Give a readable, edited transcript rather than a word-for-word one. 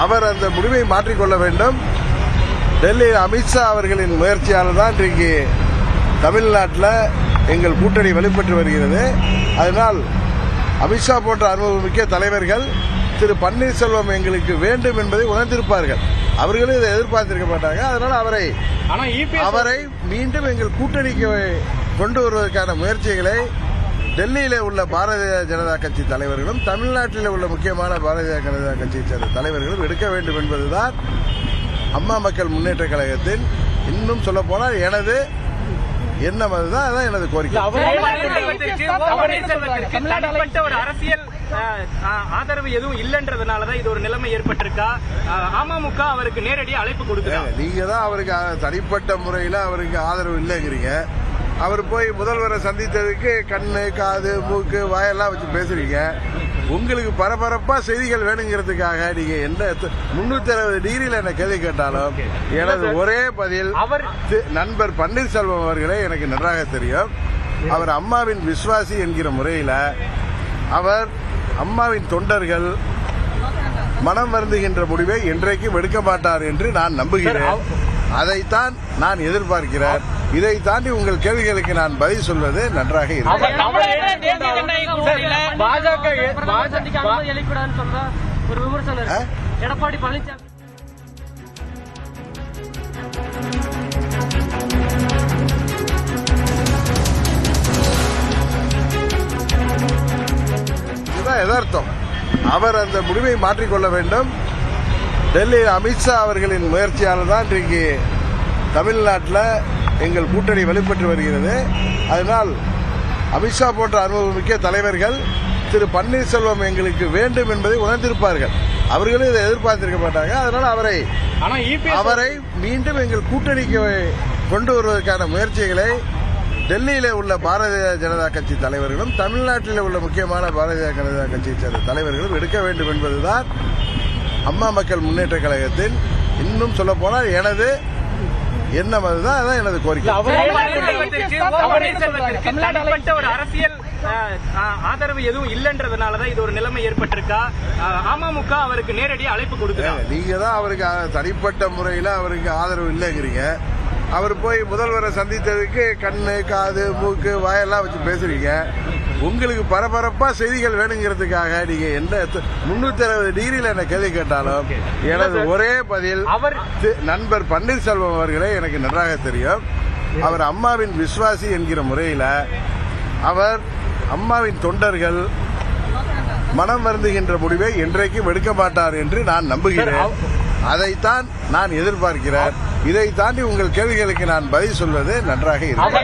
அவர் அந்த முடிவை மாற்றிக்கொள்ள வேண்டும். டெல்லியில் அமித்ஷா அவர்களின் முயற்சியால் தான் இன்றைக்கு தமிழ்நாட்டில் எங்கள் கூட்டணி வெளிப்பட்டு வருகிறது. அதனால் அமித்ஷா போன்ற அனுபவமிக்க தலைவர்கள் திரு பன்னீர்செல்வம் எங்களுக்கு வேண்டும் என்பதை உணர்ந்திருப்பார்கள். அவர்களும் இதை எதிர்பார்த்திருக்க மாட்டாங்க. அதனால் அவரை மீண்டும் எங்கள் கூட்டணிக்கு கொண்டு வருவதற்கான முயற்சிகளை டெல்லியில உள்ள பாரதிய ஜனதா கட்சி தலைவர்களும் தமிழ்நாட்டில் உள்ள முக்கியமான பாரதிய ஜனதா கட்சியை சேர்ந்த தலைவர்களும் எடுக்க வேண்டும் என்பதுதான் அம்மா மக்கள் முன்னேற்ற கழகத்தின், இன்னும் சொல்ல போனால் எனது எண்ணம். அதுதான் அதான் எனது கோரிக்கை. ஒரு அரசியல் ஆதரவு எதுவும் இல்லைன்றதுனாலதான் இது ஒரு நிலைமை ஏற்பட்டிருக்கா? அமமுக அவருக்கு நேரடி அழைப்பு கொடுக்குறாங்க. நீங்க தான் அவருக்கு தனிப்பட்ட முறையில் அவருக்கு ஆதரவு இல்லைங்கிறீங்க. அவர் போய் முதல்வரை சந்தித்ததுக்கு கண்ணு, காது, மூக்கு, வாயெல்லாம் வச்சு பேசுறீங்க. உங்களுக்கு பரபரப்பா செய்திகள் வேணுங்கிறதுக்காக நீங்க எந்த 360 டிகிரியில என்ன கேள்வி கேட்டாலும் எனது ஒரே பதில், நண்பர் பன்னீர்செல்வம் அவர்களே எனக்கு நன்றாக தெரியும். அவர் அம்மாவின் விசுவாசி என்கிற முறையில் அவர் அம்மாவின் தொண்டர்கள் மனம் வருந்துகின்ற முடிவை என்றைக்கும் எடுக்க மாட்டார் என்று நான் நம்புகிறேன். அதைத்தான் நான் எதிர்பார்க்கிறேன். இதை தாண்டி உங்கள் கேள்விகளுக்கு நான் பதில் சொல்வது நன்றாக இருக்கும். எடப்பாடி பழனிசாமி இதுதான் எதார்த்தம். அவர் அந்த முடிவை மாற்றிக்கொள்ள வேண்டும். டெல்லியில் அமித்ஷா அவர்களின் முயற்சியால் தான் இன்றைக்கு தமிழ்நாட்டில் எங்கள் கூட்டணி வெளிப்பட்டு வருகிறது. அதனால் அமித்ஷா போன்ற அனுபவமிக்க தலைவர்கள் திரு பன்னீர்செல்வம் எங்களுக்கு வேண்டும் என்பதை உணர்ந்திருப்பார்கள். அவர்களும் இதை எதிர்பார்த்திருக்க மாட்டாங்க. அதனால் அவரை மீண்டும் எங்கள் கூட்டணிக்கு கொண்டு வருவதற்கான முயற்சிகளை டெல்லியில உள்ள பாரதிய ஜனதா கட்சி தலைவர்களும் தமிழ்நாட்டில் உள்ள முக்கியமான பாரதிய ஜனதா கட்சியை சேர்ந்த தலைவர்களும் எடுக்க வேண்டும் என்பதுதான் அம்மா மக்கள் முன்னேற்ற கழகத்தின், இன்னும் சொல்ல போனால் எனது எண்ணம். அதுதான் அதான் எனது கோரிக்கை. ஒரு அரசியல் ஆதரவு எதுவும் இல்லைன்றதுனாலதான் இது ஒரு நிலைமை ஏற்பட்டிருக்கா? அமமுக அவருக்கு நேரடி அழைப்பு கொடுக்குறாங்க. நீங்க தான் அவருக்கு தனிப்பட்ட முறையில் அவருக்கு ஆதரவு இல்லைங்கிறீங்க. அவர் போய் முதல்வரை சந்தித்ததுக்கு கண்ணு, காது, மூக்கு, வாயெல்லாம் வச்சு பேசுறீங்க. உங்களுக்கு பரபரப்பா செய்திகள் வேணுங்கிறதுக்காக நீங்க எந்த 360 டிகிரியில என்ன கேள்வி கேட்டாலும் எனது ஒரே பதில், நண்பர் பன்னீர்செல்வம் அவர்களே எனக்கு நன்றாக தெரியும். அவர் அம்மாவின் விசுவாசி என்கிற முறையில் அவர் அம்மாவின் தொண்டர்கள் மனம் வருந்துகின்ற முடிவை என்றைக்கும் எடுக்க மாட்டார் என்று நான் நம்புகிறேன். அதைத்தான் நான் எதிர்பார்க்கிறேன். இதை தாண்டி உங்கள் கேள்விகளுக்கு நான் பதில் சொல்வது நன்றாக இருக்கும்.